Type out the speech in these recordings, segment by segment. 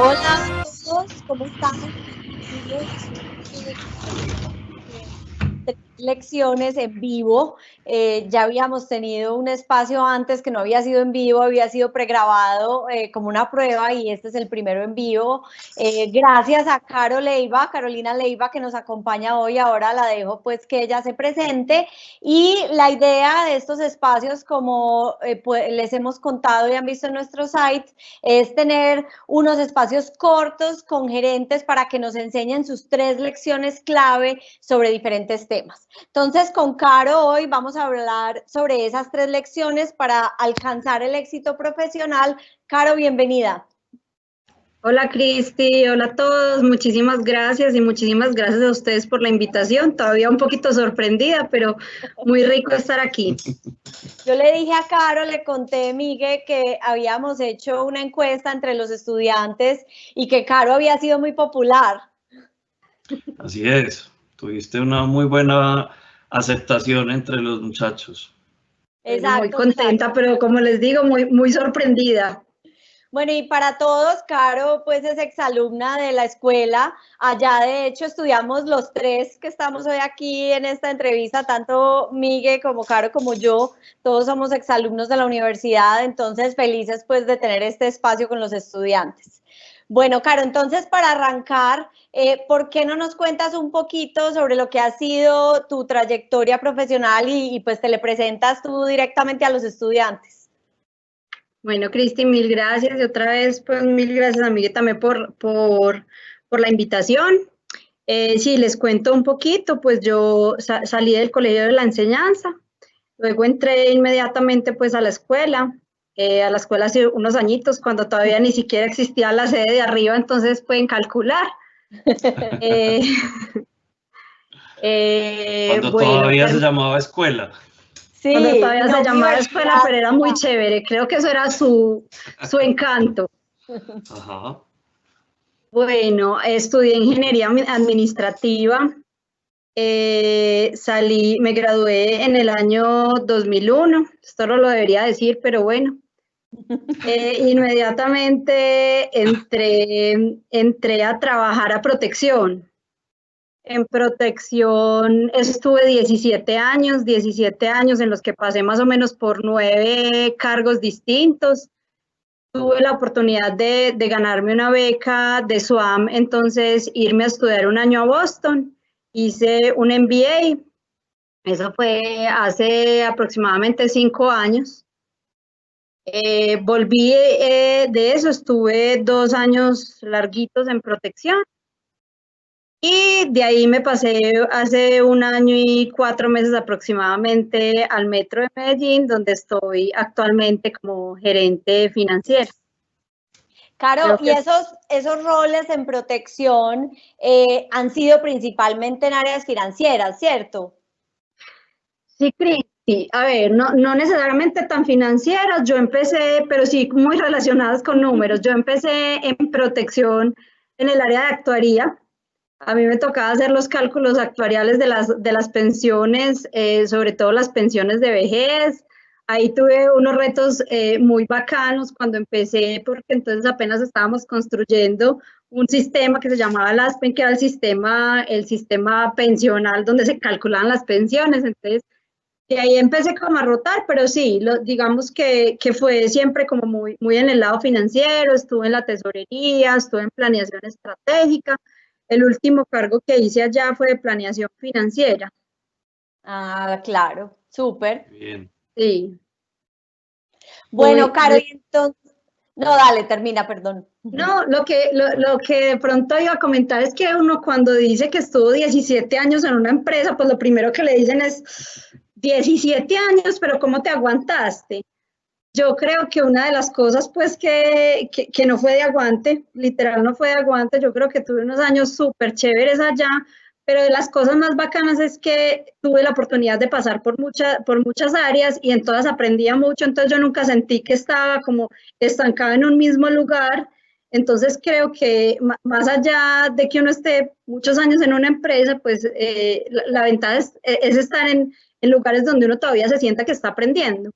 Hola a todos, ¿cómo están? Bienvenidos. Tres lecciones en vivo. Ya habíamos tenido un espacio antes que no había sido en vivo, había sido pregrabado como una prueba y este es el primero en vivo. Gracias a Carolina Leiva, que nos acompaña hoy. Ahora la dejo pues que ella se presente. Y la idea de estos espacios, como pues, les hemos contado y han visto en nuestro site, es tener unos espacios cortos con gerentes para que nos enseñen sus 3 lecciones clave sobre diferentes temas. Entonces, con Caro hoy vamos a hablar sobre esas 3 lecciones para alcanzar el éxito profesional. Caro, bienvenida. Hola Cristi, hola a todos, muchísimas gracias y muchísimas gracias a ustedes por la invitación. Todavía un poquito sorprendida, pero muy rico estar aquí. Yo le dije a Caro, le conté, Miguel, que habíamos hecho una encuesta entre los estudiantes y que Caro había sido muy popular. Así es, tuviste una muy buena aceptación entre los muchachos. Exacto, muy contenta, pero como les digo, muy sorprendida. Bueno, y para todos, Caro, pues es exalumna de la escuela. Allá, de hecho, estudiamos los 3 que estamos hoy aquí en esta entrevista, tanto Miguel como Caro como yo. Todos somos exalumnos de la universidad, entonces felices pues de tener este espacio con los estudiantes. Bueno, Caro, entonces para arrancar, ¿por qué no nos cuentas un poquito sobre lo que ha sido tu trayectoria profesional y pues te le presentas tú directamente a los estudiantes? Bueno, Cristi, mil gracias y otra vez, pues mil gracias a Miguel también por la invitación. Sí, les cuento un poquito, pues yo salí del Colegio de la Enseñanza, luego entré inmediatamente pues a la escuela hace unos añitos, cuando todavía ni siquiera existía la sede de arriba, entonces pueden calcular. Cuando todavía se llamaba escuela. Sí, cuando todavía se llamaba escuela, pero era muy claro. chévere, creo que eso era su encanto. Ajá. Bueno, estudié ingeniería administrativa, me gradué en el año 2001, esto no lo debería decir, pero bueno. Inmediatamente entré a trabajar a protección. En protección estuve 17 años en los que pasé más o menos por 9 cargos distintos. Tuve la oportunidad de ganarme una beca de SWAM, entonces irme a estudiar un año a Boston. Hice un MBA, eso fue hace aproximadamente 5 años. Volví de eso, estuve 2 años larguitos en protección. Y de ahí me pasé hace 1 año y 4 meses aproximadamente al Metro de Medellín, donde estoy actualmente como gerente financiera. Caro, y esos roles en protección han sido principalmente en áreas financieras, ¿cierto? Sí, Cristi. A ver, no necesariamente tan financieras, yo empecé, pero sí muy relacionadas con números. Yo empecé en protección en el área de actuaría. A mí me tocaba hacer los cálculos actuariales de las pensiones, sobre todo las pensiones de vejez. Ahí tuve unos retos muy bacanos cuando empecé, porque entonces apenas estábamos construyendo un sistema que se llamaba LASPEN, que era el sistema pensional donde se calculaban las pensiones. Entonces, de ahí empecé como a rotar, pero sí, digamos que fue siempre como muy en el lado financiero, estuve en la tesorería, estuve en planeación estratégica. El último cargo que hice allá fue de planeación financiera. Ah, claro, súper. Bien. Sí. Bueno, Caro, y entonces, no, dale, termina, perdón. No, lo que de pronto iba a comentar es que uno cuando dice que estuvo 17 años en una empresa, pues lo primero que le dicen es 17 años, pero ¿cómo te aguantaste? Yo creo que una de las cosas pues que no fue de aguante, literal no fue de aguante, yo creo que tuve unos años súper chéveres allá, pero de las cosas más bacanas es que tuve la oportunidad de pasar por muchas áreas y en todas aprendía mucho, entonces yo nunca sentí que estaba como estancada en un mismo lugar. Entonces creo que más allá de que uno esté muchos años en una empresa, pues la ventaja es estar en lugares donde uno todavía se sienta que está aprendiendo.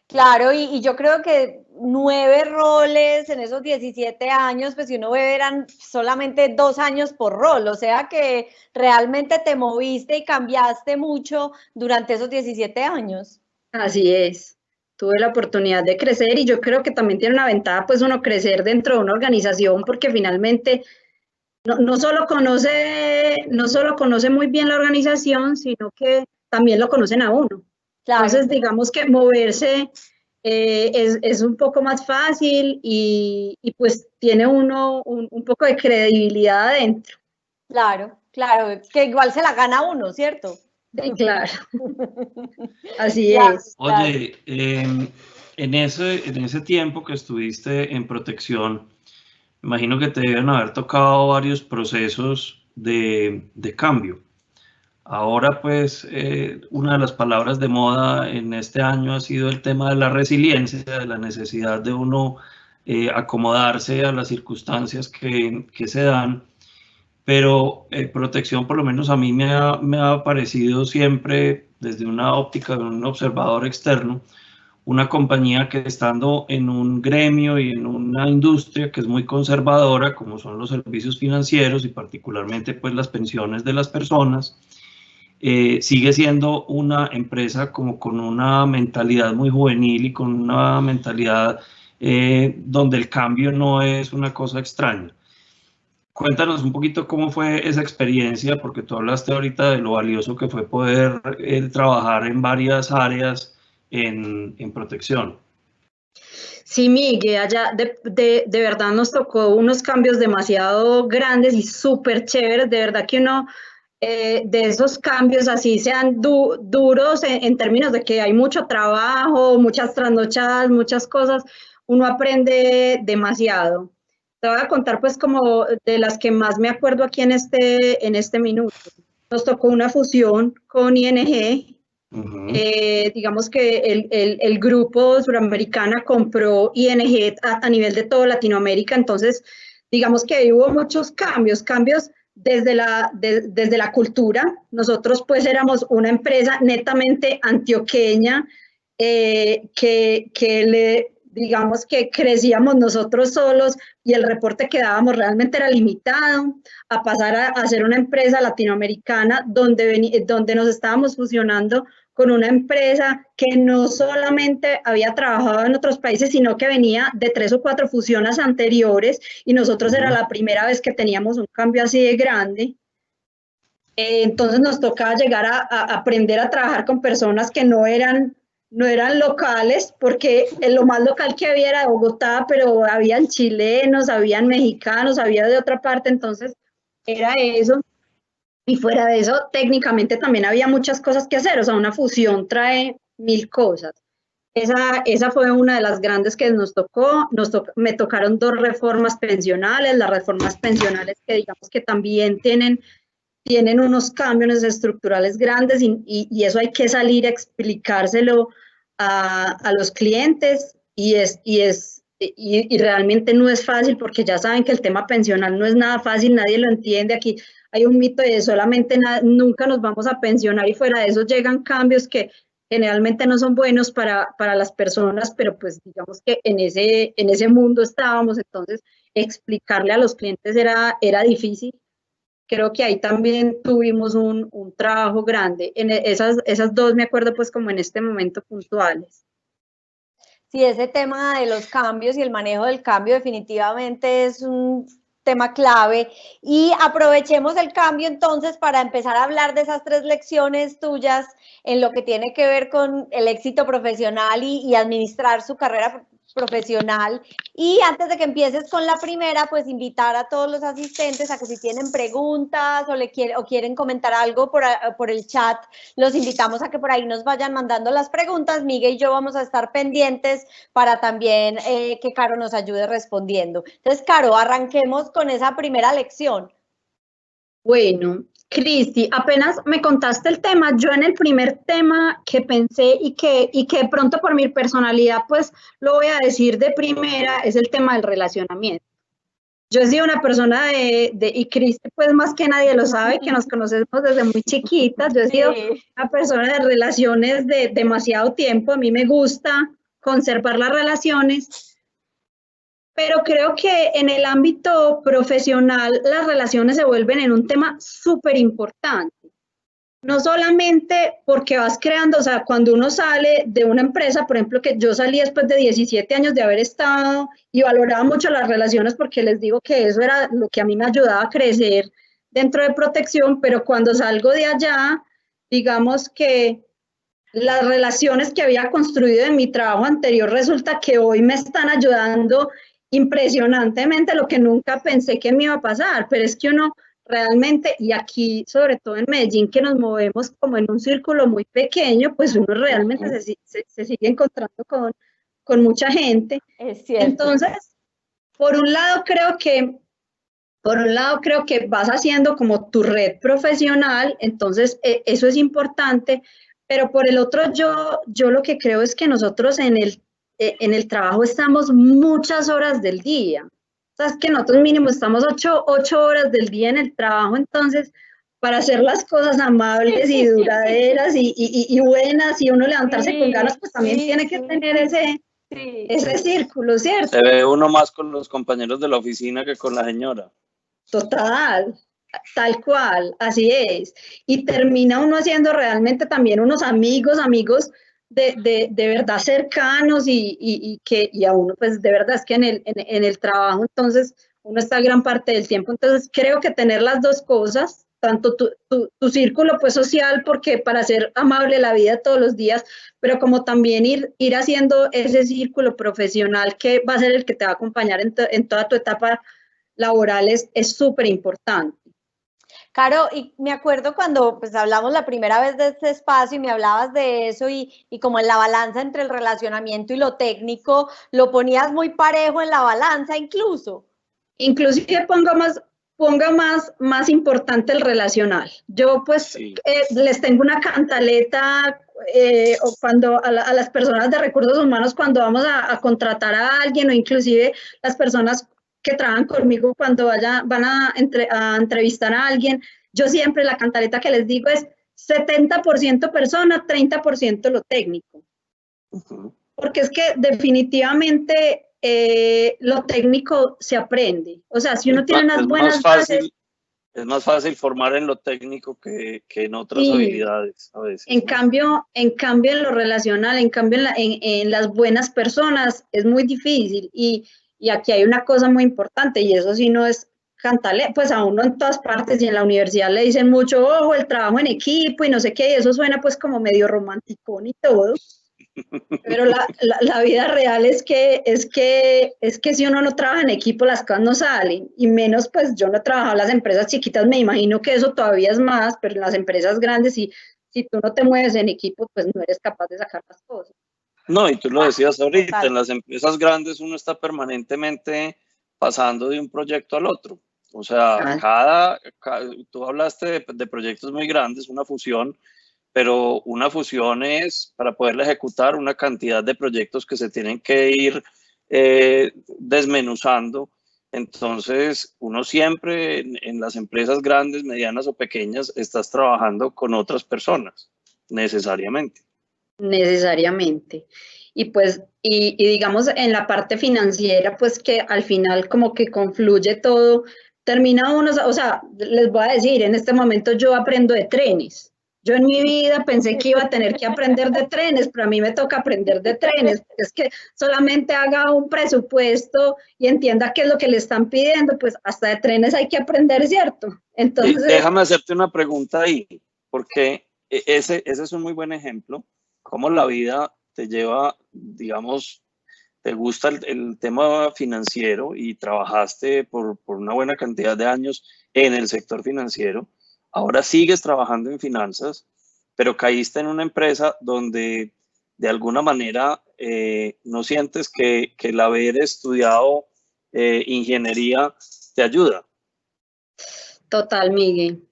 Claro, y yo creo que 9 roles en esos 17 años, pues si uno ve, eran solamente 2 años por rol, o sea que realmente te moviste y cambiaste mucho durante esos 17 años. Así es. Tuve la oportunidad de crecer y yo creo que también tiene una ventaja pues uno crecer dentro de una organización porque finalmente no solo conoce muy bien la organización, sino que también lo conocen a uno. Claro, Entonces, digamos que moverse es un poco más fácil y pues tiene uno un poco de credibilidad adentro. claro, claro, que igual se la gana uno, ¿cierto? Sí, claro, así Claro, es. claro. Oye, en ese tiempo que estuviste en protección, imagino que te deben haber tocado varios procesos de cambio. Ahora, pues, una de las palabras de moda en este año ha sido el tema de la resiliencia, de la necesidad de uno acomodarse a las circunstancias que se dan, pero protección, por lo menos a mí me ha parecido siempre, desde una óptica de un observador externo, una compañía que estando en un gremio y en una industria que es muy conservadora, como son los servicios financieros y particularmente pues las pensiones de las personas, sigue siendo una empresa como con una mentalidad muy juvenil y con una mentalidad donde el cambio no es una cosa extraña. Cuéntanos un poquito cómo fue esa experiencia, porque tú hablaste ahorita de lo valioso que fue poder trabajar en varias áreas en protección. Sí, Miguel, allá de verdad nos tocó unos cambios demasiado grandes y súper chéveres, de verdad que uno de esos cambios así sean duros en términos de que hay mucho trabajo, muchas trasnochadas, muchas cosas, uno aprende demasiado. Te voy a contar pues como de las que más me acuerdo aquí en este minuto. Nos tocó una fusión con ING. Ujú. Digamos que el grupo suramericana compró ING a nivel de toda Latinoamérica, entonces digamos que hubo muchos cambios desde la cultura. Nosotros pues éramos una empresa netamente antioqueña digamos que crecíamos nosotros solos y el reporte que dábamos realmente era limitado, a pasar a ser una empresa latinoamericana donde nos estábamos fusionando con una empresa que no solamente había trabajado en otros países, sino que venía de 3 o 4 fusiones anteriores y nosotros era Ujú. la primera vez que teníamos un cambio así de grande. Entonces nos tocaba llegar a aprender a trabajar con personas que no eran locales, porque lo más local que había era de Bogotá, pero habían chilenos, habían mexicanos, había de otra parte, entonces era eso. Y fuera de eso, técnicamente también había muchas cosas que hacer, o sea, una fusión trae mil cosas. Esa fue una de las grandes que me tocaron dos reformas pensionales, las reformas pensionales que digamos que también tienen unos cambios estructurales grandes y eso hay que salir a explicárselo a los clientes y realmente no es fácil porque ya saben que el tema pensional no es nada fácil, nadie lo entiende. Aquí hay un mito de solamente nunca nos vamos a pensionar y fuera de eso llegan cambios que generalmente no son buenos para las personas, pero pues digamos que en ese mundo estábamos, entonces explicarle a los clientes era difícil. Creo que ahí también tuvimos un trabajo grande. Esas dos me acuerdo pues como en este momento puntuales. Sí, ese tema de los cambios y el manejo del cambio definitivamente es un tema clave y aprovechemos el cambio entonces para empezar a hablar de esas 3 lecciones tuyas en lo que tiene que ver con el éxito profesional y administrar su carrera profesional. Y antes de que empieces con la primera, pues invitar a todos los asistentes a que si tienen preguntas o quieren comentar algo por el chat, los invitamos a que por ahí nos vayan mandando las preguntas. Miguel y yo vamos a estar pendientes para también que Caro nos ayude respondiendo. Entonces, Caro, arranquemos con esa primera lección. Bueno, Cristi, apenas me contaste el tema, yo en el primer tema que pensé y que de pronto por mi personalidad pues lo voy a decir de primera, es el tema del relacionamiento. Yo he sido una persona y Cristi pues más que nadie lo sabe, que nos conocemos desde muy chiquitas, yo he sido una persona de relaciones de demasiado tiempo, a mí me gusta conservar las relaciones, pero creo que en el ámbito profesional las relaciones se vuelven en un tema súper importante. No solamente porque vas creando, o sea, cuando uno sale de una empresa, por ejemplo, que yo salí después de 17 años de haber estado y valoraba mucho las relaciones porque les digo que eso era lo que a mí me ayudaba a crecer dentro de protección, pero cuando salgo de allá, digamos que las relaciones que había construido en mi trabajo anterior resulta que hoy me están ayudando impresionantemente, lo que nunca pensé que me iba a pasar, pero es que uno realmente, y aquí sobre todo en Medellín, que nos movemos como en un círculo muy pequeño, pues uno realmente se sigue encontrando con mucha gente. Es cierto. Entonces, por un lado creo que vas haciendo como tu red profesional, entonces eso es importante, pero por el otro yo lo que creo es que nosotros en el trabajo estamos muchas horas del día. O sea, es que nosotros mínimo estamos 8 horas del día en el trabajo, entonces para hacer las cosas amables y duraderas y buenas y uno levantarse con ganas, pues también tiene que tener ese círculo, ¿cierto? Se ve uno más con los compañeros de la oficina que con la señora. Total, tal cual, así es. Y termina uno haciendo realmente también unos amigos de verdad cercanos y a uno, pues de verdad es que en el trabajo, entonces, uno está gran parte del tiempo. Entonces, creo que tener las dos cosas, tanto tu círculo pues social, porque para ser amable la vida todos los días, pero como también ir haciendo ese círculo profesional que va a ser el que te va a acompañar en toda tu etapa laboral es súper importante. Caro, y me acuerdo cuando pues hablamos la primera vez de este espacio y me hablabas de eso y como en la balanza entre el relacionamiento y lo técnico, lo ponías muy parejo en la balanza incluso. Inclusive ponga más importante el relacional. Yo pues les tengo una cantaleta o cuando a las personas de recursos humanos cuando vamos a contratar a alguien o inclusive las personas que trabajan conmigo cuando van a entrevistar a alguien, yo siempre la cantaleta que les digo es 70% persona, 30% lo técnico. Porque es que definitivamente lo técnico se aprende. O sea, si uno tiene unas buenas bases... Es más fácil formar en lo técnico que en otras habilidades a veces. En cambio, en lo relacional, en cambio en las buenas personas es muy difícil y aquí hay una cosa muy importante y eso sí no es cantaleta, pues a uno en todas partes y en la universidad le dicen mucho, ojo, el trabajo en equipo y no sé qué, y eso suena pues como medio romanticón y todo, pero la vida real es que si uno no trabaja en equipo las cosas no salen, y menos pues yo no he trabajado en las empresas chiquitas, me imagino que eso todavía es más, pero en las empresas grandes si tú no te mueves en equipo pues no eres capaz de sacar las cosas. No, y tú lo decías ahorita, en las empresas grandes uno está permanentemente pasando de un proyecto al otro. O sea, tú hablaste de proyectos muy grandes, una fusión, pero una fusión es para poderla ejecutar una cantidad de proyectos que se tienen que ir desmenuzando. Entonces, uno siempre en las empresas grandes, medianas o pequeñas, estás trabajando con otras personas, necesariamente. Necesariamente. Y pues, y digamos en la parte financiera, pues que al final como que confluye todo, termina uno, o sea, les voy a decir, en este momento yo aprendo de trenes. Yo en mi vida pensé que iba a tener que aprender de trenes, pero a mí me toca aprender de trenes. Es que solamente haga un presupuesto y entienda qué es lo que le están pidiendo, pues hasta de trenes hay que aprender, ¿cierto? Entonces, déjame hacerte una pregunta ahí, porque ese es un muy buen ejemplo. Cómo la vida te lleva, digamos, te gusta el tema financiero y trabajaste por una buena cantidad de años en el sector financiero. Ahora sigues trabajando en finanzas, pero caíste en una empresa donde de alguna manera no sientes que el haber estudiado ingeniería te ayuda. Total, Miguel.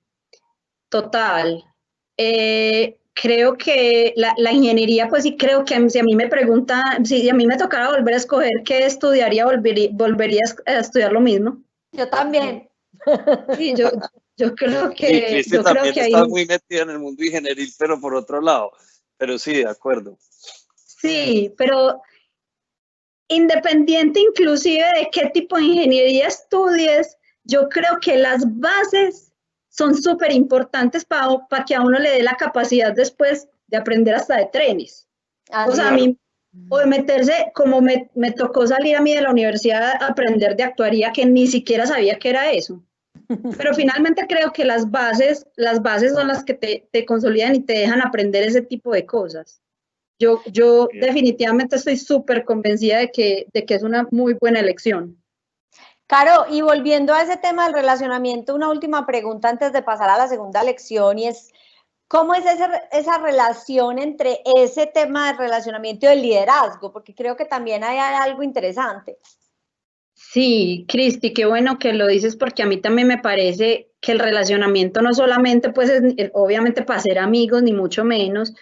Total. Creo que la ingeniería, pues sí creo que si a mí me preguntan, si a mí me tocara volver a escoger qué estudiaría, volvería a estudiar lo mismo. Yo también. Sí, yo creo Y que, Cristi yo creo también que hay, está muy metida en el mundo ingenieril, pero por otro lado. Pero sí, de acuerdo. sí, pero independiente inclusive de qué tipo de ingeniería estudies, yo creo que las bases son súper importantes para que a uno le dé la capacidad después de aprender hasta de trenes. O sea, a mí, o de meterse, como me tocó salir a mí de la universidad a aprender de actuaría, que ni siquiera sabía que era eso. Pero finalmente creo que las bases son las que te consolidan y te dejan aprender ese tipo de cosas. Yo definitivamente estoy súper convencida de que es una muy buena elección. Caro, y volviendo a ese tema del relacionamiento, una última pregunta antes de pasar a la segunda lección, y es, ¿cómo es esa relación entre ese tema de relacionamiento y el liderazgo? Porque creo que también hay algo interesante. Sí, Cristi, qué bueno que lo dices porque a mí también me parece que el relacionamiento no solamente pues es obviamente para ser amigos, ni mucho menos.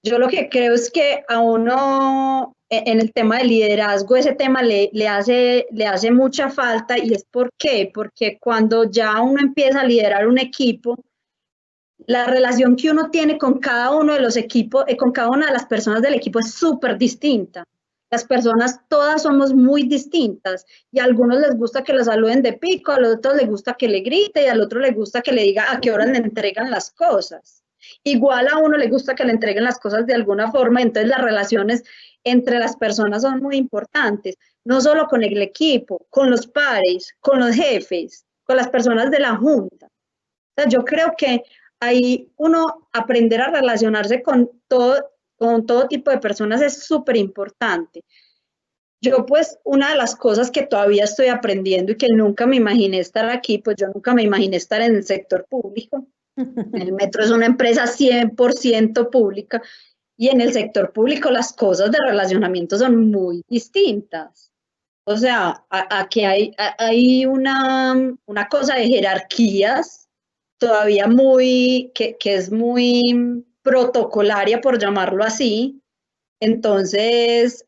Yo lo que creo es que a uno en el tema del liderazgo ese tema le hace mucha falta y es ¿por qué? Porque cuando ya uno empieza a liderar un equipo, la relación que uno tiene con cada uno de los equipos, con cada una de las personas del equipo es súper distinta. Las personas todas somos muy distintas y a algunos les gusta que lo saluden de pico, a los otros les gusta que le grite y al otro le gusta que le diga a qué hora le entregan las cosas. Igual a uno le gusta que le entreguen las cosas de alguna forma, entonces las relaciones entre las personas son muy importantes, no solo con el equipo, con los pares, con los jefes, con las personas de la junta. O sea, yo creo que ahí uno aprender a relacionarse con todo tipo de personas es súper importante. Yo pues una de las cosas que todavía estoy aprendiendo y que nunca me imaginé estar aquí, pues yo nunca me imaginé estar en el sector público. El metro es una empresa 100% pública y en el sector público las cosas de relacionamiento son muy distintas. O sea, aquí hay una cosa de jerarquías todavía que es muy protocolaria, por llamarlo así. Entonces,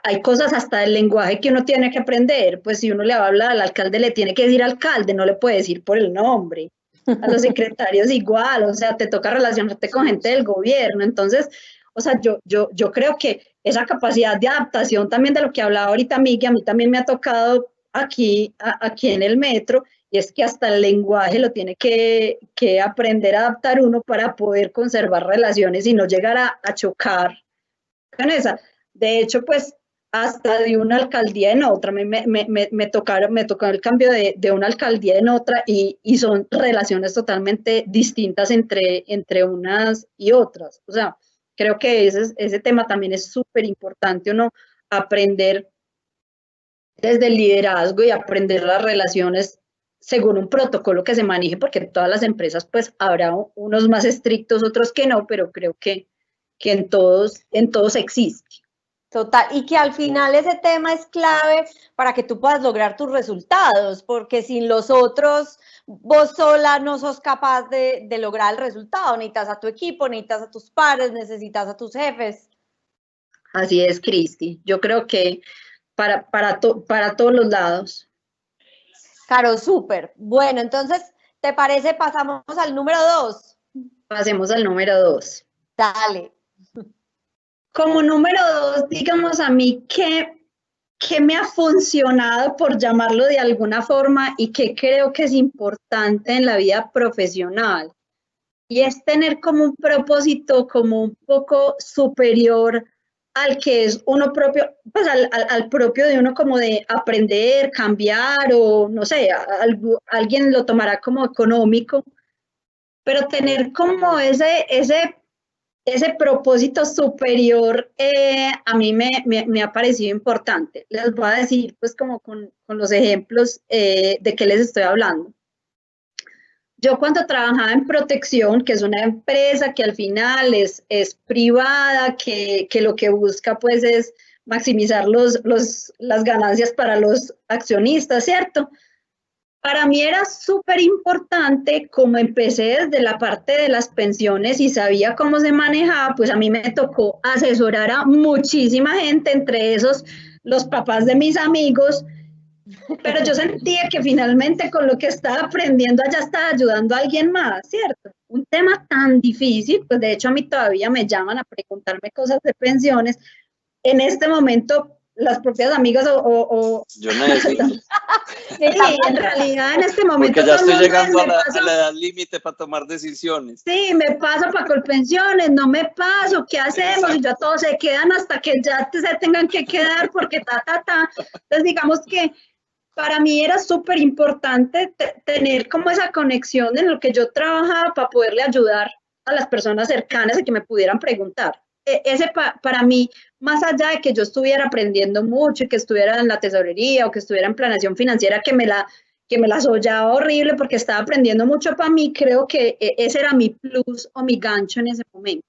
hay cosas hasta del lenguaje que uno tiene que aprender. Pues si uno le va a hablar al alcalde, le tiene que decir alcalde, no le puede decir por el nombre. A los secretarios igual, o sea, te toca relacionarte con gente del gobierno. Entonces, o sea, yo creo que esa capacidad de adaptación también de lo que hablaba ahorita Miguel, a mí también me ha tocado aquí en el metro, y es que hasta el lenguaje lo tiene que aprender a adaptar uno para poder conservar relaciones y no llegar a chocar con esa. De hecho, pues hasta de una alcaldía en otra, me tocó el cambio de una alcaldía en otra y son relaciones totalmente distintas entre unas y otras. O sea, creo que ese tema también es súper importante, uno aprender desde el liderazgo y aprender las relaciones según un protocolo que se maneje, porque en todas las empresas pues habrá unos más estrictos, otros que no, pero creo que en todos existe. Total, y que al final ese tema es clave para que tú puedas lograr tus resultados, porque sin los otros, vos sola no sos capaz de lograr el resultado. Necesitas a tu equipo, necesitas a tus pares, necesitas a tus jefes. Así es, Cristi. Yo creo que para todos los lados. Caro, súper. Bueno, entonces, ¿te parece? Pasamos al número 2. Pasemos al número 2. Dale. Como número 2, digamos a mí que me ha funcionado, por llamarlo de alguna forma, y que creo que es importante en la vida profesional. Y es tener como un propósito como un poco superior al que es uno propio, pues al propio de uno, como de aprender, cambiar, o no sé, alguien lo tomará como económico, pero tener como ese propósito superior a mí me ha parecido importante. Les voy a decir pues como con los ejemplos de qué les estoy hablando. Yo cuando trabajaba en Protección, que es una empresa que al final es privada, que lo que busca pues es maximizar las ganancias para los accionistas, ¿cierto? Para mí era súper importante, como empecé desde la parte de las pensiones y sabía cómo se manejaba, pues a mí me tocó asesorar a muchísima gente, entre esos los papás de mis amigos, pero yo sentía que finalmente con lo que estaba aprendiendo allá estaba ayudando a alguien más, ¿cierto? Un tema tan difícil, pues de hecho a mí todavía me llaman a preguntarme cosas de pensiones. En este momento, las propias amigas yo necesito. Sí, en realidad en este momento porque ya todo el estoy mundo llegando me a pasa- la edad límite para tomar decisiones. Sí, me paso para Colpensiones, no me paso, ¿qué hacemos? Exacto. Y ya todos se quedan hasta que ya se tengan que quedar porque ta. Entonces digamos que para mí era súper importante tener como esa conexión en lo que yo trabajaba para poderle ayudar a las personas cercanas a que me pudieran preguntar. Ese para mí, más allá de que yo estuviera aprendiendo mucho y que estuviera en la tesorería o que estuviera en planeación financiera, que me la sollaba horrible porque estaba aprendiendo mucho para mí, creo que ese era mi plus o mi gancho en ese momento.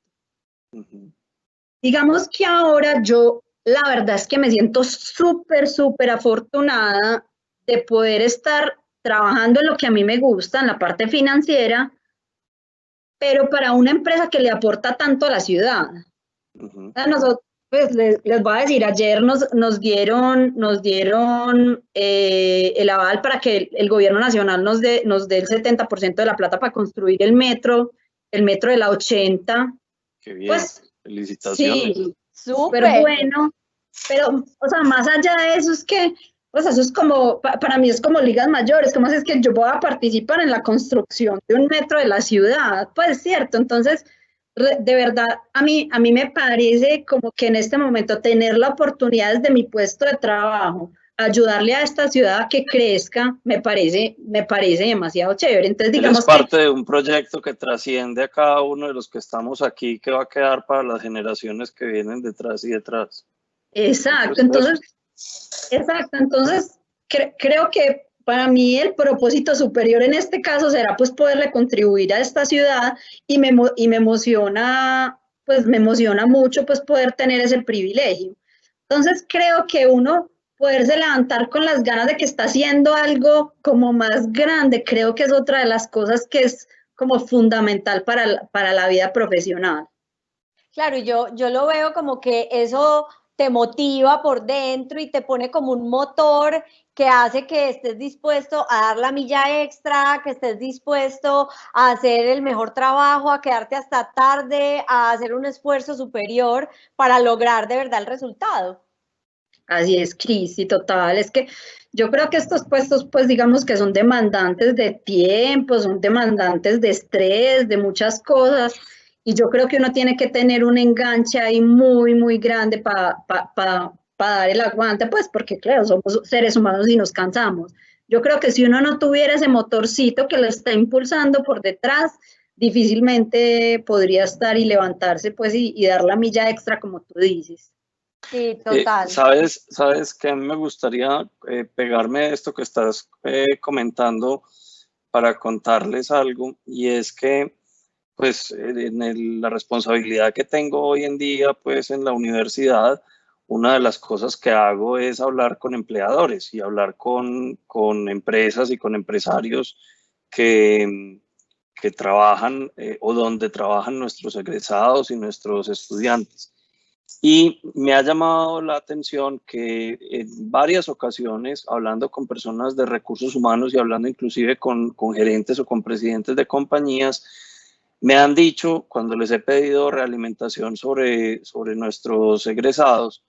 Digamos que ahora yo, la verdad es que me siento súper afortunada de poder estar trabajando en lo que a mí me gusta, en la parte financiera, pero para una empresa que le aporta tanto a la ciudad. A nosotros, pues les voy a decir, ayer nos dieron el aval para que el gobierno nacional nos dé el 70% de la plata para construir el metro de la 80. Qué bien, pues, felicitaciones. Sí, Súper súper bueno, pero, o sea, más allá de eso es que, pues eso es como, para mí es como ligas mayores, como es que yo voy a participar en la construcción de un metro de la ciudad, pues cierto, entonces, de verdad, a mí me parece como que en este momento tener la oportunidad desde mi puesto de trabajo, ayudarle a esta ciudad a que crezca, me parece demasiado chévere. Entonces, digamos Eres parte de un proyecto que trasciende a cada uno de los que estamos aquí, que va a quedar para las generaciones que vienen detrás y detrás. Exacto, entonces, creo que para mí el propósito superior en este caso será pues poderle contribuir a esta ciudad y me emociona, pues me emociona mucho pues poder tener ese privilegio. Entonces creo que uno poderse levantar con las ganas de que está haciendo algo como más grande, creo que es otra de las cosas que es como fundamental para la vida profesional. Claro, yo lo veo como que eso te motiva por dentro y te pone como un motor que hace que estés dispuesto a dar la milla extra, que estés dispuesto a hacer el mejor trabajo, a quedarte hasta tarde, a hacer un esfuerzo superior para lograr de verdad el resultado. Así es, Cris, y total, es que yo creo que estos puestos, pues digamos que son demandantes de tiempo, son demandantes de estrés, de muchas cosas, y yo creo que uno tiene que tener un enganche ahí muy grande para dar el aguante, pues porque claro, somos seres humanos y nos cansamos. Yo creo que si uno no tuviera ese motorcito que lo está impulsando por detrás, difícilmente podría estar y levantarse, pues, y dar la milla extra, como tú dices. Sí, total. ¿Sabes que a mí me gustaría pegarme esto que estás comentando para contarles algo? Y es que, pues, la responsabilidad que tengo hoy en día, pues, en la universidad, una de las cosas que hago es hablar con empleadores y hablar con empresas y con empresarios que trabajan o donde trabajan nuestros egresados y nuestros estudiantes. Y me ha llamado la atención que en varias ocasiones, hablando con personas de recursos humanos y hablando inclusive con gerentes o con presidentes de compañías, me han dicho, cuando les he pedido realimentación sobre nuestros egresados,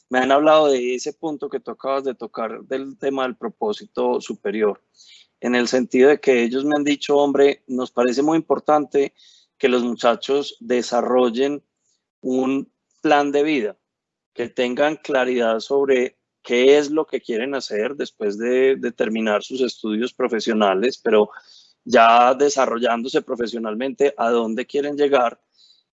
me han hablado de ese punto que tú acabas de tocar, del tema del propósito superior, en el sentido de que ellos me han dicho, hombre, nos parece muy importante que los muchachos desarrollen un plan de vida, que tengan claridad sobre qué es lo que quieren hacer después de terminar sus estudios profesionales, pero ya desarrollándose profesionalmente, a dónde quieren llegar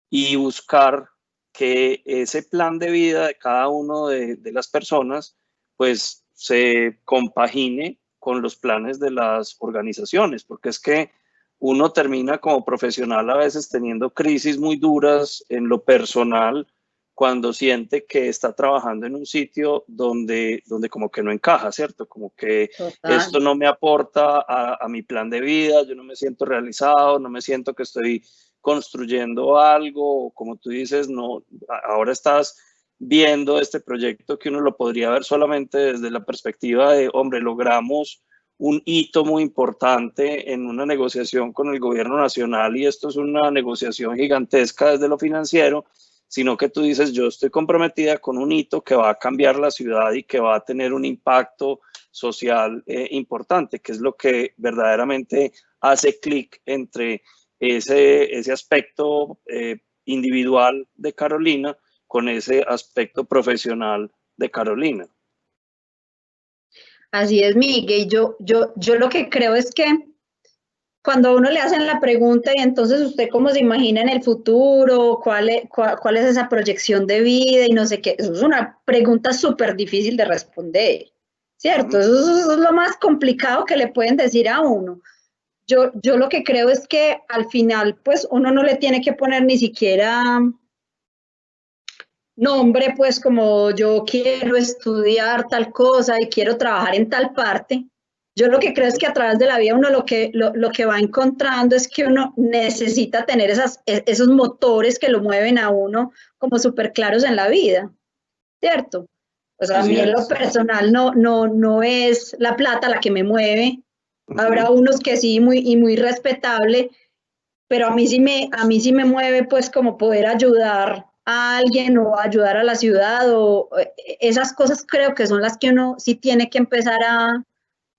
y buscar que ese plan de vida de cada uno de las personas pues se compagine con los planes de las organizaciones, porque es que uno termina como profesional a veces teniendo crisis muy duras en lo personal cuando siente que está trabajando en un sitio donde como que no encaja, ¿cierto? Como que Total. esto no me aporta a mi plan de vida, yo no me siento realizado, no me siento que estoy construyendo algo, como tú dices, no, ahora estás viendo este proyecto que uno lo podría ver solamente desde la perspectiva de, hombre, logramos un hito muy importante en una negociación con el gobierno nacional y esto es una negociación gigantesca desde lo financiero, sino que tú dices, yo estoy comprometida con un hito que va a cambiar la ciudad y que va a tener un impacto social importante, que es lo que verdaderamente hace clic entre ese aspecto individual de Carolina con ese aspecto profesional de Carolina. Así es, Miguel. Yo lo que creo es que cuando a uno le hacen la pregunta y entonces usted cómo se imagina en el futuro, cuál es esa proyección de vida y no sé qué, eso es una pregunta súper difícil de responder, ¿cierto? Eso es lo más complicado que le pueden decir a uno. Yo lo que creo es que al final, pues uno no le tiene que poner ni siquiera nombre, pues como yo quiero estudiar tal cosa y quiero trabajar en tal parte. Yo lo que creo es que a través de la vida uno lo que va encontrando es que uno necesita tener esos motores que lo mueven a uno como súper claros en la vida, ¿cierto? O sea, a mí en lo personal no es la plata la que me mueve. Habrá unos que sí, muy respetable, pero a mí sí me mueve pues como poder ayudar a alguien o ayudar a la ciudad o esas cosas creo que son las que uno sí tiene que empezar a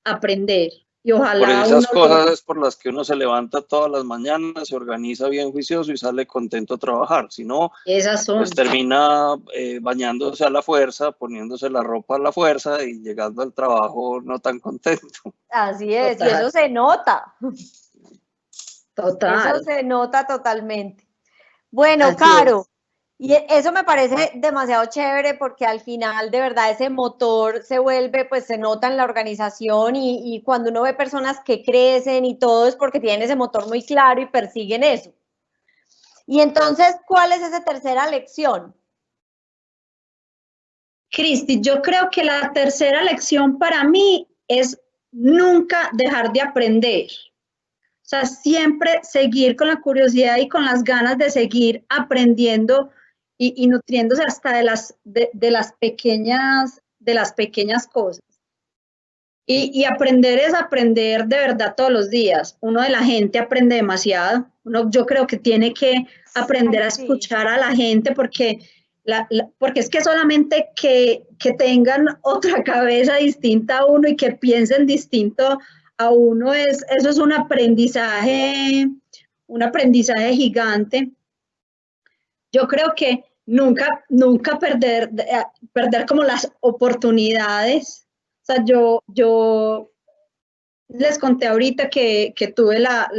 aprender y ojalá por esas cosas es por las que uno se levanta todas las mañanas, se organiza bien juicioso y sale contento a trabajar, si no, pues termina bañándose a la fuerza, poniéndose la ropa a la fuerza y llegando al trabajo no tan contento. Así es, y eso se nota. Total. Eso se nota totalmente. Bueno, así Caro, es. Y eso me parece demasiado chévere porque al final de verdad ese motor se vuelve, pues se nota en la organización y cuando uno ve personas que crecen y todo es porque tienen ese motor muy claro y persiguen eso. Y entonces, ¿cuál es esa tercera lección? Cristi, yo creo que la tercera lección para mí es nunca dejar de aprender. O sea, siempre seguir con la curiosidad y con las ganas de seguir aprendiendo y nutriéndose hasta de las pequeñas cosas. Y aprender es aprender de verdad todos los días. Uno de la gente aprende demasiado. Yo creo que tiene que aprender a escuchar a la gente porque es que solamente que tengan otra cabeza distinta a uno y que piensen distinto a uno, eso es un aprendizaje gigante. Yo creo que nunca perder como las oportunidades. O sea, yo les conté ahorita que tuve la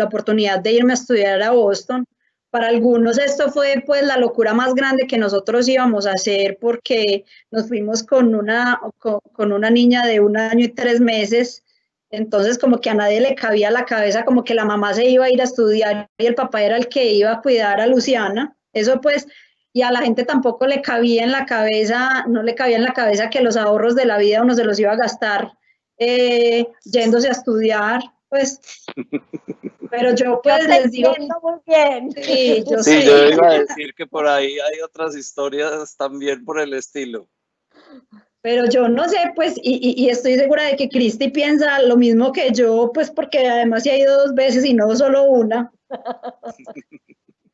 oportunidad de irme a estudiar a Boston. Para algunos esto fue pues la locura más grande que nosotros íbamos a hacer porque nos fuimos con una niña de 1 año y 3 meses. Entonces como que a nadie le cabía la cabeza como que la mamá se iba a ir a estudiar y el papá era el que iba a cuidar a Luciana. Eso pues, y a la gente tampoco le cabía en la cabeza, no le cabía en la cabeza que los ahorros de la vida uno se los iba a gastar yéndose a estudiar, pues. Pero yo pues les digo muy bien. Sí, yo sé. Yo iba a decir que por ahí hay otras historias también por el estilo. Pero yo no sé, pues, y estoy segura de que Cristi piensa lo mismo que yo, pues, porque además se ha ido 2 veces y no solo una.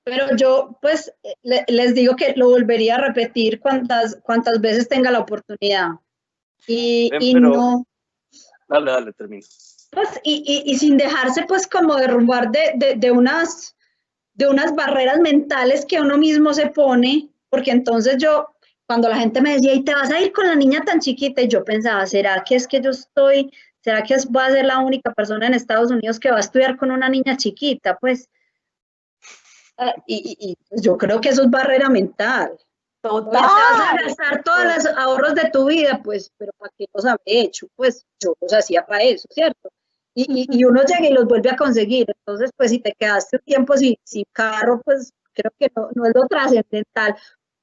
Pero yo, pues, les digo que lo volvería a repetir cuantas veces tenga la oportunidad. Pero, no... Dale, termino. Pues, y sin dejarse, pues, como derrumbar de unas barreras mentales que uno mismo se pone, porque entonces cuando la gente me decía, ¿y te vas a ir con la niña tan chiquita? Y yo pensaba, ¿será que voy a ser la única persona en Estados Unidos que va a estudiar con una niña chiquita? Pues, y yo creo que eso es barrera mental. Total. Te vas a gastar todos los ahorros de tu vida, pues, pero ¿para qué los había hecho? Pues, yo los hacía para eso, ¿cierto? Y uno llega y los vuelve a conseguir. Entonces, pues, si te quedaste un tiempo sin carro, pues, creo que no es lo trascendental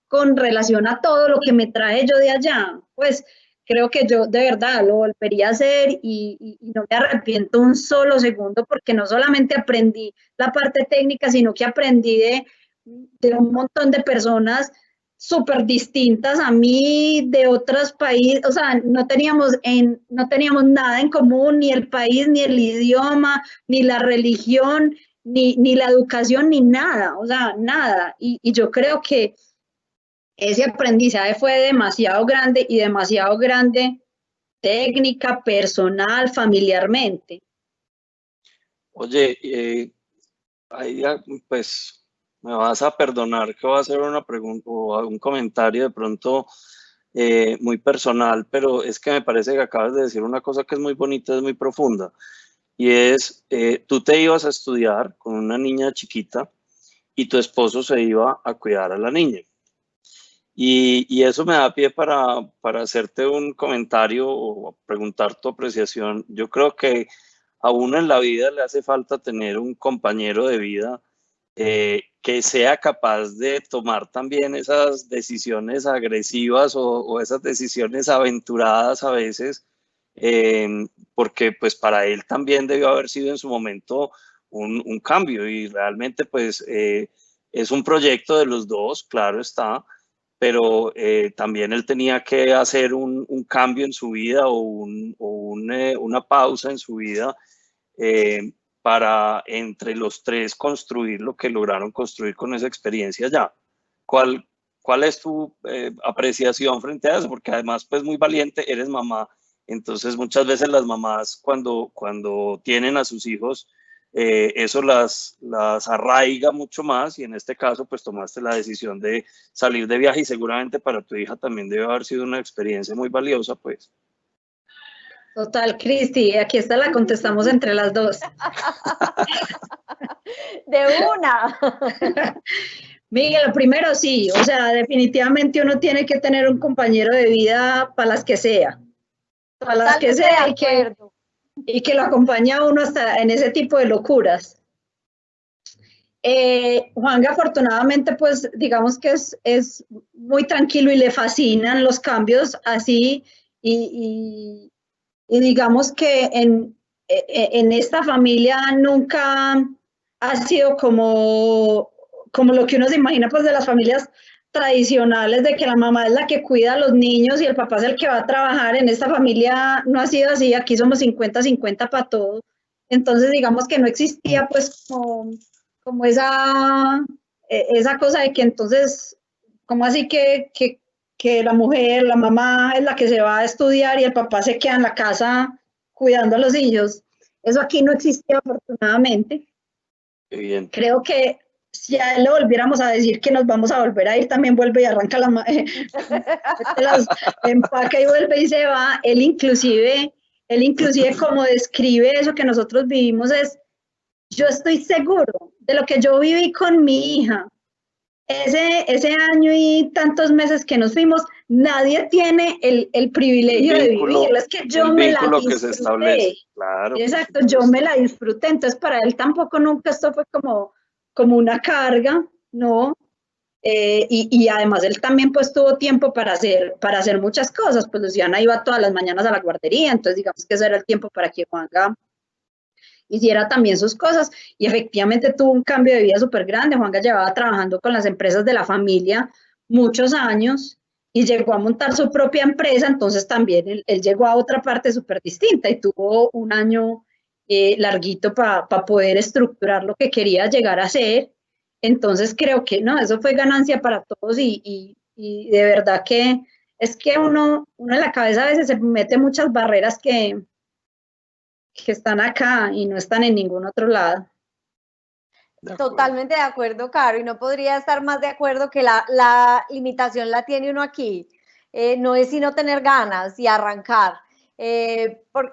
con relación a todo lo que me traje yo de allá. Pues, creo que yo de verdad lo volvería a hacer y no me arrepiento un solo segundo porque no solamente aprendí la parte técnica, sino que aprendí de un montón de personas súper distintas a mí, de otros países, o sea, no teníamos nada en común, ni el país, ni el idioma, ni la religión, ni la educación, ni nada, o sea, nada. Y yo creo que ese aprendizaje fue demasiado grande y demasiado grande técnica, personal, familiarmente. Oye, ahí pues me vas a perdonar que voy a hacer una pregunta o un comentario de pronto muy personal, pero es que me parece que acabas de decir una cosa que es muy bonita, es muy profunda, y es, tú te ibas a estudiar con una niña chiquita y tu esposo se iba a cuidar a la niña. Y eso me da pie para hacerte un comentario o preguntar tu apreciación. Yo creo que a uno en la vida le hace falta tener un compañero de vida que sea capaz de tomar también esas decisiones agresivas o esas decisiones aventuradas a veces, porque pues para él también debió haber sido en su momento un cambio y realmente pues es un proyecto de los dos, claro está, pero también él tenía que hacer un cambio en su vida o una pausa en su vida para entre los tres construir lo que lograron construir con esa experiencia ya. ¿Cuál es tu apreciación frente a eso? Porque además, pues muy valiente, eres mamá, entonces muchas veces las mamás cuando tienen a sus hijos, eso las arraiga mucho más y en este caso pues tomaste la decisión de salir de viaje y seguramente para tu hija también debe haber sido una experiencia muy valiosa pues. Total, Cristi, aquí está, la contestamos entre las dos. De una. Miguel, lo primero sí, o sea, definitivamente uno tiene que tener un compañero de vida para las que sea. Para las que sea y que lo acompaña a uno hasta en ese tipo de locuras. Juanga afortunadamente pues digamos que es muy tranquilo y le fascinan los cambios así y digamos que en esta familia nunca ha sido como lo que uno se imagina pues de las familias tradicionales, de que la mamá es la que cuida a los niños y el papá es el que va a trabajar. En esta familia no ha sido así, aquí somos 50-50 para todo. Entonces digamos que no existía pues como esa cosa de que entonces, como así que la mujer, la mamá es la que se va a estudiar y el papá se queda en la casa cuidando a los niños. Eso aquí no existía afortunadamente. Qué bien. Creo que si a él le volviéramos a decir que nos vamos a volver a ir, también vuelve y arranca las empaca y vuelve y se va. Él inclusive como describe eso que nosotros vivimos es, yo estoy seguro de lo que yo viví con mi hija, ese año y tantos meses que nos fuimos, nadie tiene el privilegio de vivirlo. Es que yo me la disfruté. Claro, exacto, yo me la disfruté. Entonces, para él tampoco nunca esto fue como una carga, ¿no? Y además él también pues tuvo tiempo para hacer muchas cosas. Pues Luciana iba todas las mañanas a la guardería, entonces digamos que ese era el tiempo para que Juanga hiciera también sus cosas y efectivamente tuvo un cambio de vida súper grande. Juanga llevaba trabajando con las empresas de la familia muchos años y llegó a montar su propia empresa, entonces también él llegó a otra parte súper distinta y tuvo un año larguito para poder estructurar lo que quería llegar a ser. Entonces creo que no, eso fue ganancia para todos y de verdad que es que uno en la cabeza a veces se mete muchas barreras que están acá y no están en ningún otro lado. Totalmente de acuerdo, Caro, y no podría estar más de acuerdo que la limitación la tiene uno aquí. No es sino tener ganas y arrancar.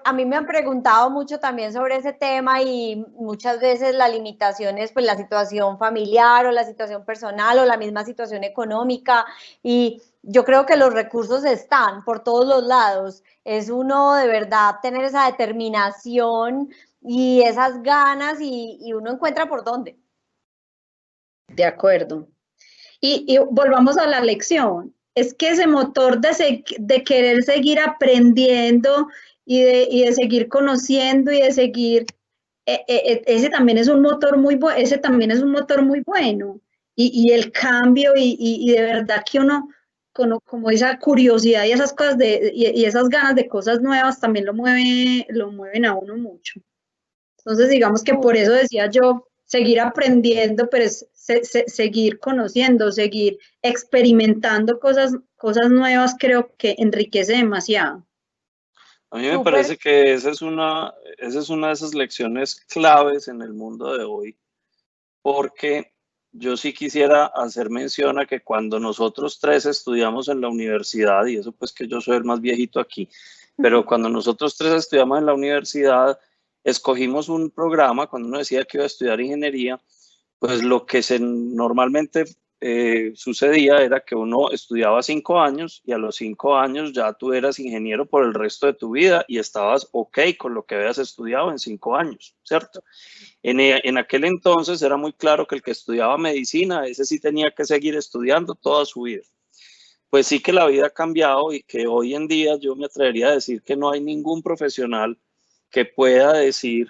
A mí me han preguntado mucho también sobre ese tema y muchas veces la limitación es pues la situación familiar o la situación personal o la misma situación económica y yo creo que los recursos están por todos los lados. Es uno de verdad tener esa determinación y esas ganas y uno encuentra por dónde. De acuerdo. Y volvamos a la lección. Es que ese motor de querer seguir aprendiendo y de seguir conociendo y de seguir, ese también es un motor muy bueno. y el cambio y de verdad que uno, como esa curiosidad y esas cosas y esas ganas de cosas nuevas también lo mueven a uno mucho. Entonces, digamos que por eso decía yo, seguir aprendiendo, pero es seguir conociendo, seguir experimentando cosas nuevas, creo que enriquece demasiado. A mí me parece que esa es una de esas lecciones claves en el mundo de hoy, porque yo sí quisiera hacer mención a que cuando nosotros tres estudiamos en la universidad, y eso pues que yo soy el más viejito aquí, pero cuando nosotros tres estudiamos en la universidad, escogimos un programa, cuando uno decía que iba a estudiar ingeniería, pues lo que normalmente sucedía era que uno estudiaba 5 años y a los 5 años ya tú eras ingeniero por el resto de tu vida y estabas ok con lo que habías estudiado en 5 años, ¿cierto? En aquel entonces era muy claro que el que estudiaba medicina, ese sí tenía que seguir estudiando toda su vida. Pues sí que la vida ha cambiado y que hoy en día yo me atrevería a decir que no hay ningún profesional que pueda decir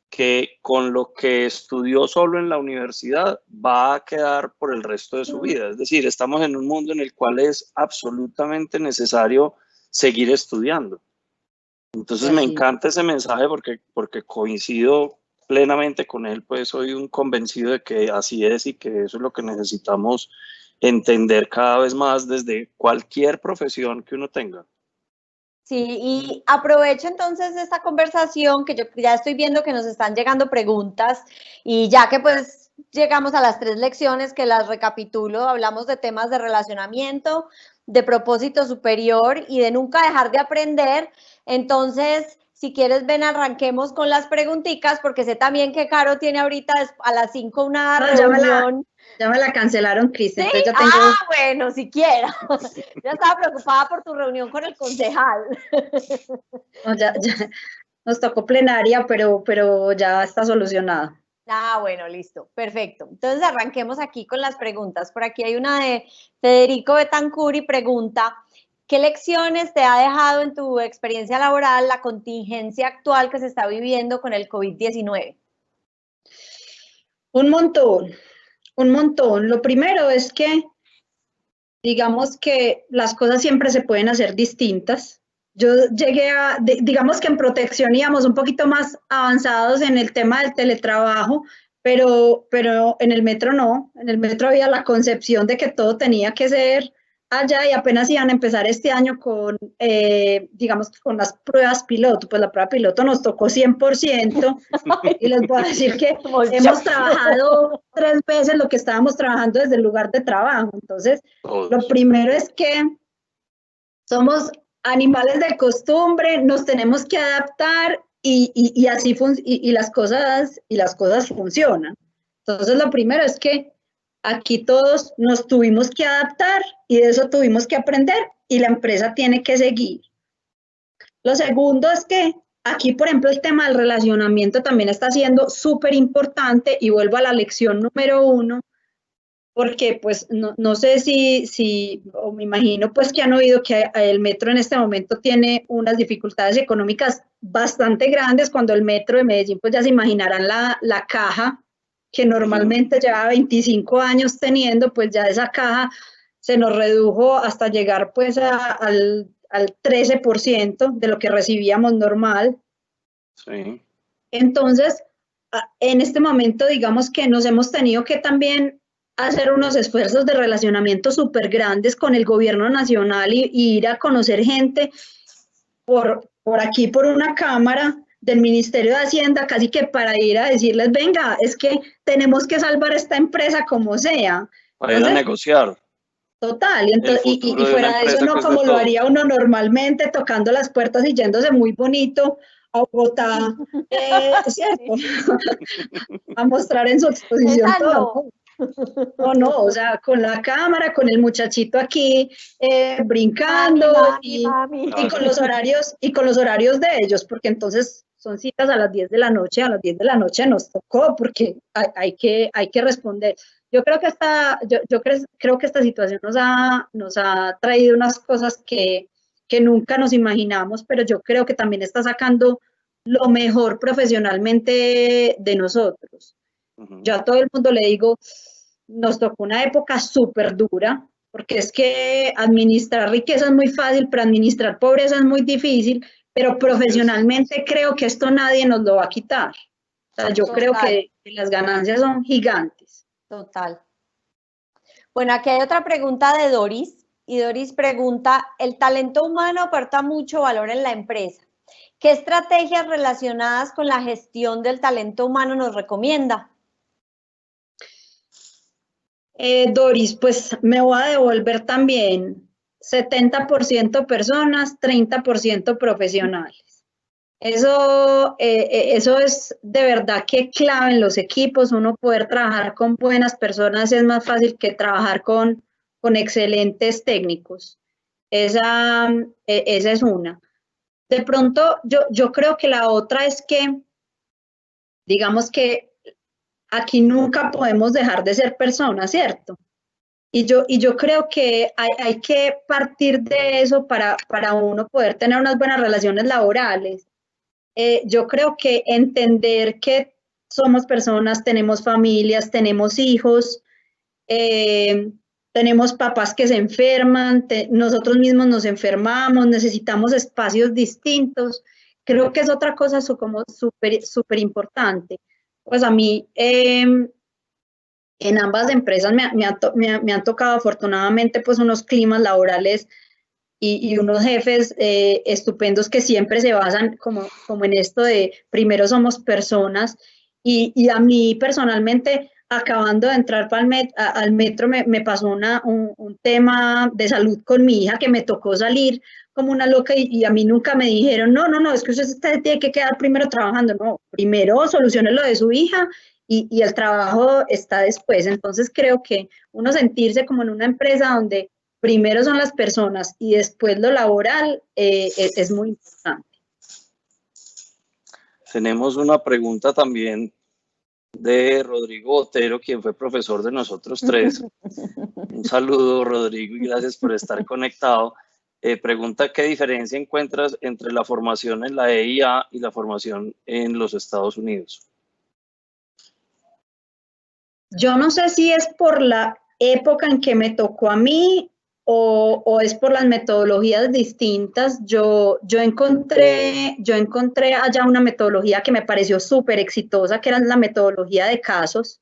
que con lo que estudió solo en la universidad va a quedar por el resto de su vida. Es decir, estamos en un mundo en el cual es absolutamente necesario seguir estudiando. Entonces me encanta ese mensaje porque coincido plenamente con él, pues soy un convencido de que así es y que eso es lo que necesitamos entender cada vez más desde cualquier profesión que uno tenga. Sí, y aprovecho entonces esta conversación que yo ya estoy viendo que nos están llegando preguntas y ya que pues llegamos a las 3 lecciones que las recapitulo, hablamos de temas de relacionamiento, de propósito superior y de nunca dejar de aprender. Entonces, si quieres, ven, arranquemos con las preguntitas porque sé también que Caro tiene ahorita a las 5 una reunión. Ya me la cancelaron, Cris. ¿Sí? Ya tengo... bueno, siquiera. Yo estaba preocupada por tu reunión con el concejal. No, ya nos tocó plenaria, pero ya está solucionada. Bueno, listo, perfecto. Entonces arranquemos aquí con las preguntas. Por aquí hay una de Federico Betancur y pregunta, ¿qué lecciones te ha dejado en tu experiencia laboral la contingencia actual que se está viviendo con el COVID-19? Un montón. Lo primero es que, digamos que las cosas siempre se pueden hacer distintas. Yo llegué digamos que en protección íbamos un poquito más avanzados en el tema del teletrabajo, pero en el metro no. En el metro había la concepción de que todo tenía que ser allá y apenas iban a empezar este año con, digamos, con las pruebas piloto. Pues la prueba piloto nos tocó 100% y les voy a decir que hemos trabajado 3 veces lo que estábamos trabajando desde el lugar de trabajo. Entonces, lo primero es que somos animales de costumbre, nos tenemos que adaptar y así y las cosas funcionan. Entonces, lo primero es que aquí todos nos tuvimos que adaptar y de eso tuvimos que aprender y la empresa tiene que seguir. Lo segundo es que aquí, por ejemplo, el tema del relacionamiento también está siendo súper importante y vuelvo a la lección número 1, porque pues no sé si o me imagino pues que han oído que el metro en este momento tiene unas dificultades económicas bastante grandes. Cuando el metro de Medellín, pues ya se imaginarán la caja que normalmente lleva 25 años teniendo, pues ya esa caja se nos redujo hasta llegar pues al 13% de lo que recibíamos normal. Sí. Entonces, en este momento, digamos que nos hemos tenido que también hacer unos esfuerzos de relacionamiento súper grandes con el gobierno nacional y ir a conocer gente por aquí, por una cámara del Ministerio de Hacienda, casi que para ir a decirles, venga, es que tenemos que salvar esta empresa como sea. Para ir a negociar. Total, y fuera de eso no como lo haría uno normalmente, tocando las puertas y yéndose muy bonito a Bogotá, ¿cierto? A mostrar en su exposición todo. No, o sea, con la cámara, con el muchachito aquí brincando y con los horarios de ellos, porque entonces son citas a las 10 de la noche, nos tocó porque hay que responder. Yo creo que creo que esta situación nos ha traído unas cosas que nunca nos imaginamos, pero yo creo que también está sacando lo mejor profesionalmente de nosotros. Yo a todo el mundo le digo, nos tocó una época súper dura, porque es que administrar riqueza es muy fácil, pero administrar pobreza es muy difícil, pero profesionalmente creo que esto nadie nos lo va a quitar. O sea, yo creo que las ganancias son gigantes. Total. Bueno, aquí hay otra pregunta de Doris, y Doris pregunta, ¿el talento humano aporta mucho valor en la empresa? ¿Qué estrategias relacionadas con la gestión del talento humano nos recomienda? Doris, pues me voy a devolver también 70% personas, 30% profesionales. Eso es de verdad que clave en los equipos. Uno poder trabajar con buenas personas es más fácil que trabajar con excelentes técnicos. Esa es una. De pronto, yo creo que la otra es que, digamos que aquí nunca podemos dejar de ser personas, ¿cierto? Y yo creo que hay que partir de eso para uno poder tener unas buenas relaciones laborales. Yo creo que entender que somos personas, tenemos familias, tenemos hijos, tenemos papás que se enferman, nosotros mismos nos enfermamos, necesitamos espacios distintos. Creo que es otra cosa como súper importante. Pues a mí en ambas empresas me han tocado afortunadamente pues unos climas laborales y unos jefes estupendos que siempre se basan como en esto de primero somos personas y a mí personalmente acabando de entrar al metro me pasó un tema de salud con mi hija que me tocó salir como una loca y a mí nunca me dijeron no, es que usted tiene que quedar primero trabajando, no, primero solucione lo de su hija y el trabajo está después. Entonces creo que uno sentirse como en una empresa donde primero son las personas y después lo laboral es muy importante. Tenemos una pregunta también de Rodrigo Otero, quien fue profesor de nosotros tres. Un saludo, Rodrigo, y gracias por estar conectado. Pregunta, ¿qué diferencia encuentras entre la formación en la EIA y la formación en los Estados Unidos? Yo no sé si es por la época en que me tocó a mí o es por las metodologías distintas. Yo encontré allá una metodología que me pareció súper exitosa, que era la metodología de casos.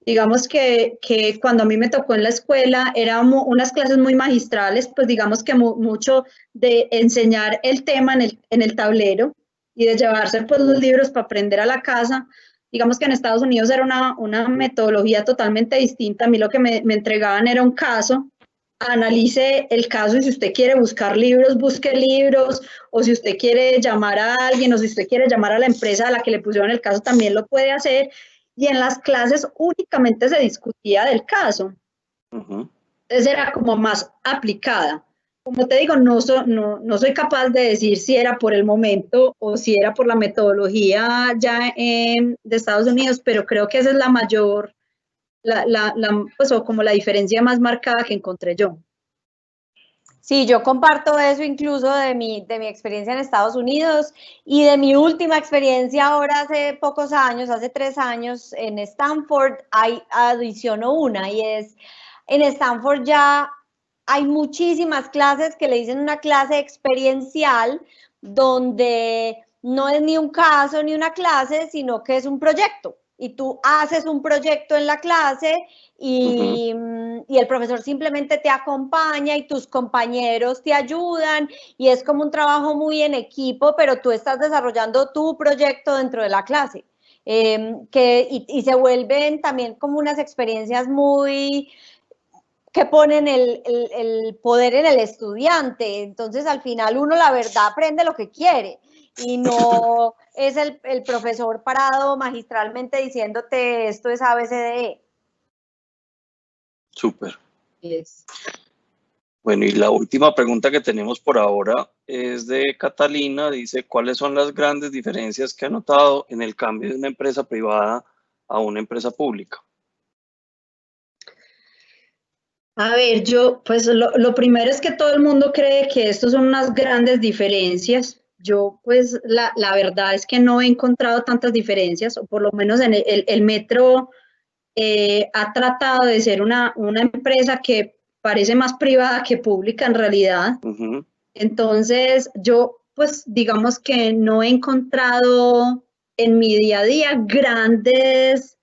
Digamos que cuando a mí me tocó en la escuela eran unas clases muy magistrales, pues digamos que mucho de enseñar el tema en el tablero y de llevarse pues los libros para aprender a la casa. Digamos que en Estados Unidos era una metodología totalmente distinta. A mí lo que me entregaban era un caso, analice el caso y si usted quiere buscar libros, busque libros, o si usted quiere llamar a alguien o si usted quiere llamar a la empresa a la que le pusieron el caso, también lo puede hacer. Y en las clases únicamente se discutía del caso. Entonces era como más aplicada. Como te digo, no soy capaz de decir si era por el momento o si era por la metodología ya de Estados Unidos, pero creo que esa es la mayor, pues, o como la diferencia más marcada que encontré yo. Sí, yo comparto eso incluso de mi experiencia en Estados Unidos y de mi última experiencia ahora hace pocos años, hace 3 años en Stanford, adiciono una y es, en Stanford ya hay muchísimas clases que le dicen una clase experiencial donde no es ni un caso ni una clase, sino que es un proyecto. Y tú haces un proyecto en la clase y el profesor simplemente te acompaña y tus compañeros te ayudan y es como un trabajo muy en equipo, pero tú estás desarrollando tu proyecto dentro de la clase. Y se vuelven también como unas experiencias muy que ponen el poder en el estudiante. Entonces, al final uno, la verdad, aprende lo que quiere y no es el profesor parado magistralmente diciéndote esto es ABCDE. Súper. Yes. Bueno, y la última pregunta que tenemos por ahora es de Catalina. Dice, ¿cuáles son las grandes diferencias que ha notado en el cambio de una empresa privada a una empresa pública? A ver, pues lo primero es que todo el mundo cree que estos son unas grandes diferencias. Yo, pues, la verdad es que no he encontrado tantas diferencias, o por lo menos en el metro ha tratado de ser una empresa que parece más privada que pública en realidad. Ujú. Entonces, yo, pues, digamos que no he encontrado en mi día a día grandes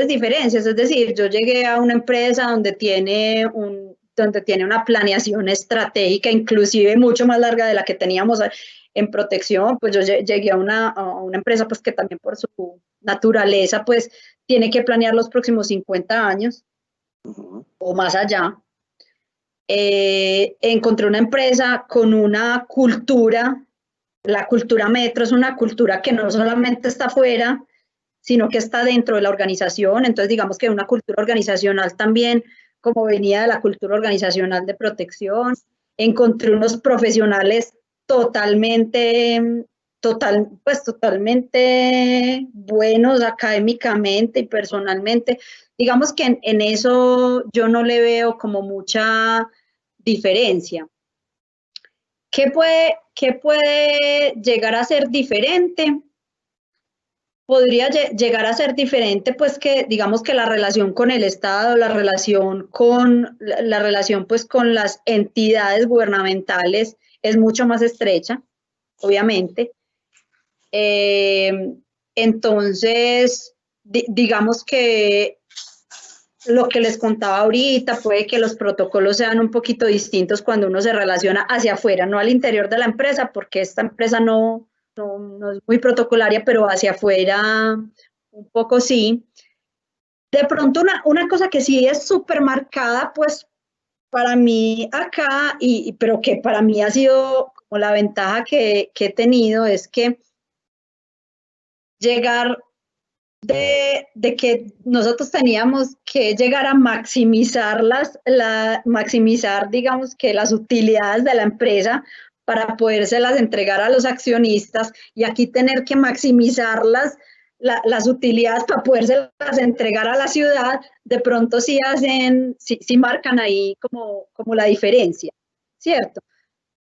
diferencias. Es decir, yo llegué a una empresa donde tiene una planeación estratégica, inclusive mucho más larga de la que teníamos en protección. Pues yo llegué a una empresa pues que también por su naturaleza pues tiene que planear los próximos 50 años o más allá. Encontré una empresa con una cultura, la cultura Metro es una cultura que no solamente está afuera, sino que está dentro de la organización. Entonces, digamos que una cultura organizacional también, como venía de la cultura organizacional de protección. Encontré unos profesionales totalmente buenos académicamente y personalmente. Digamos que en eso yo no le veo como mucha diferencia. ¿Qué puede llegar a ser diferente? Podría llegar a ser diferente, pues que digamos que la relación con el Estado, la relación pues con las entidades gubernamentales es mucho más estrecha, obviamente. Entonces, digamos que lo que les contaba ahorita, puede que los protocolos sean un poquito distintos cuando uno se relaciona hacia afuera, no al interior de la empresa, porque esta empresa no es muy protocolaria, pero hacia afuera un poco sí. De pronto una cosa que sí es súper marcada, pues para mí acá, pero que para mí ha sido como la ventaja que he tenido, es que llegar de que nosotros teníamos que llegar a maximizar digamos que las utilidades de la empresa para podérselas entregar a los accionistas, y aquí tener que maximizar las utilidades para podérselas entregar a la ciudad, de pronto sí marcan ahí como la diferencia, ¿cierto?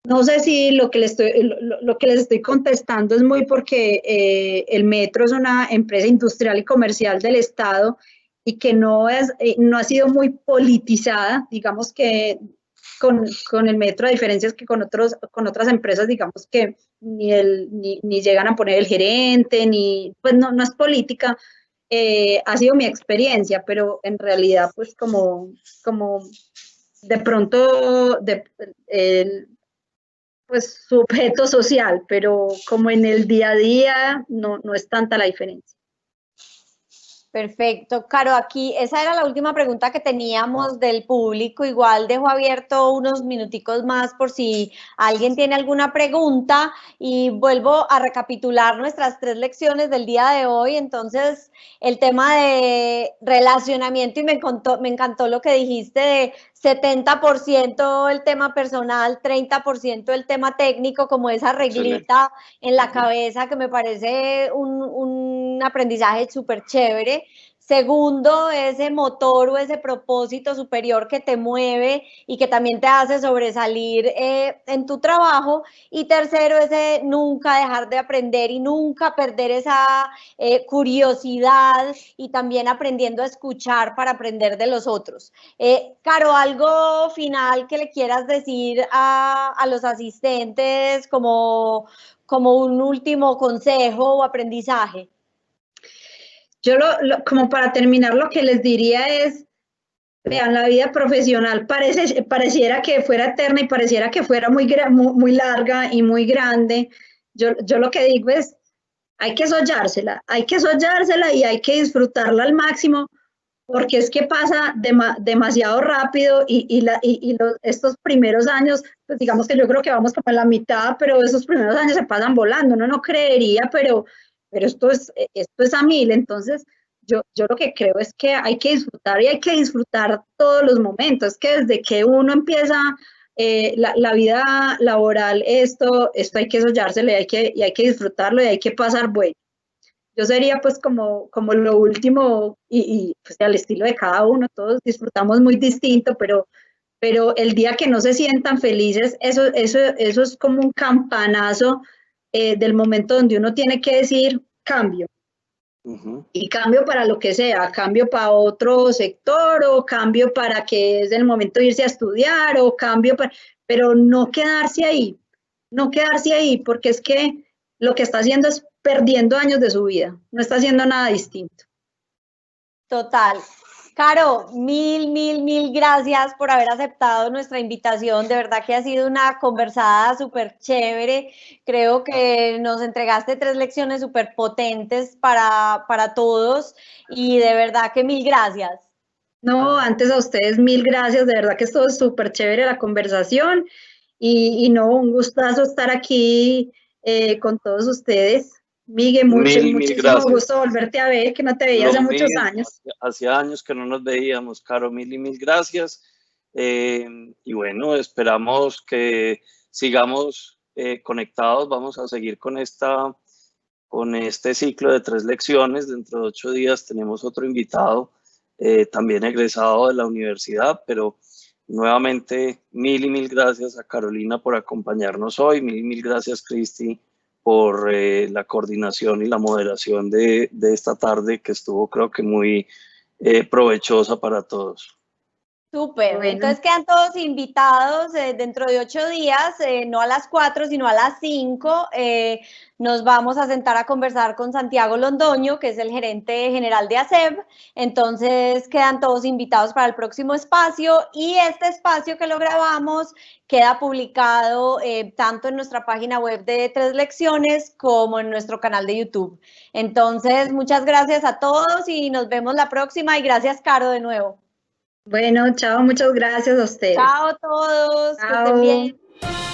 No sé si lo que les estoy contestando es muy porque el Metro es una empresa industrial y comercial del Estado y que no ha sido muy politizada, digamos que con el Metro, a diferencia es que con otras empresas, digamos que ni llegan a poner el gerente, pues no es política. Ha sido mi experiencia, pero en realidad pues como de pronto pues sujeto social, pero como en el día a día no es tanta la diferencia. Perfecto. Caro, aquí esa era la última pregunta que teníamos del público. Igual dejo abierto unos minuticos más por si alguien tiene alguna pregunta y vuelvo a recapitular nuestras 3 lecciones del día de hoy. Entonces, el tema de relacionamiento, y me encantó lo que dijiste de 70% el tema personal, 30% el tema técnico, como esa reglita en la cabeza, que me parece un aprendizaje súper chévere. Segundo, ese motor o ese propósito superior que te mueve y que también te hace sobresalir en tu trabajo. Y tercero, ese nunca dejar de aprender y nunca perder esa curiosidad, y también aprendiendo a escuchar para aprender de los otros. Caro, algo final que le quieras decir a los asistentes como un último consejo o aprendizaje. Yo como para terminar, lo que les diría es, vean, la vida profesional pareciera que fuera eterna y pareciera que fuera muy larga y muy grande. Yo lo que digo es, hay que sollársela y hay que disfrutarla al máximo, porque es que pasa demasiado rápido y estos primeros años, pues digamos que yo creo que vamos como en la mitad, pero esos primeros años se pasan volando. Uno no creería, pero esto es a 1000. Entonces, yo lo que creo es que hay que disfrutar, y hay que disfrutar todos los momentos, que desde que uno empieza la vida laboral, esto hay que sollárselo y hay que disfrutarlo y hay que pasar bueno. Yo sería pues como lo último, y pues al estilo de cada uno, todos disfrutamos muy distinto, pero el día que no se sientan felices, eso es como un campanazo del momento donde uno tiene que decir cambio. Y cambio para lo que sea, cambio para otro sector o cambio para que es el momento de irse a estudiar o cambio para, pero no quedarse ahí, porque es que lo que está haciendo es perdiendo años de su vida, no está haciendo nada distinto. Total. Caro, mil gracias por haber aceptado nuestra invitación. De verdad que ha sido una conversada súper chévere. Creo que nos entregaste 3 lecciones súper potentes para todos y de verdad que mil gracias. No, antes a ustedes 1000 gracias, de verdad que estuvo súper chévere la conversación y no, un gustazo estar aquí con todos ustedes. Miguel, muchísimo gusto volverte a ver, que no te veía hace muchos años. Hacía años que no nos veíamos, Caro, mil gracias. Y bueno, esperamos que sigamos conectados, vamos a seguir con este ciclo de 3 lecciones. Dentro de 8 días tenemos otro invitado, también egresado de la universidad, pero nuevamente mil gracias a Carolina por acompañarnos hoy, mil gracias, Cristi, por la coordinación y la moderación de esta tarde, que estuvo, creo que muy provechosa para todos. Súper, bueno. Entonces quedan todos invitados dentro de 8 días, no a las 4, sino a las 5. Nos vamos a sentar a conversar con Santiago Londoño, que es el gerente general de ASEB. Entonces quedan todos invitados para el próximo espacio y este espacio que lo grabamos queda publicado tanto en nuestra página web de 3 lecciones como en nuestro canal de YouTube. Entonces, muchas gracias a todos y nos vemos la próxima y gracias, Caro, de nuevo. Bueno, chao, muchas gracias a ustedes. Chao a todos, chao. que estén bien.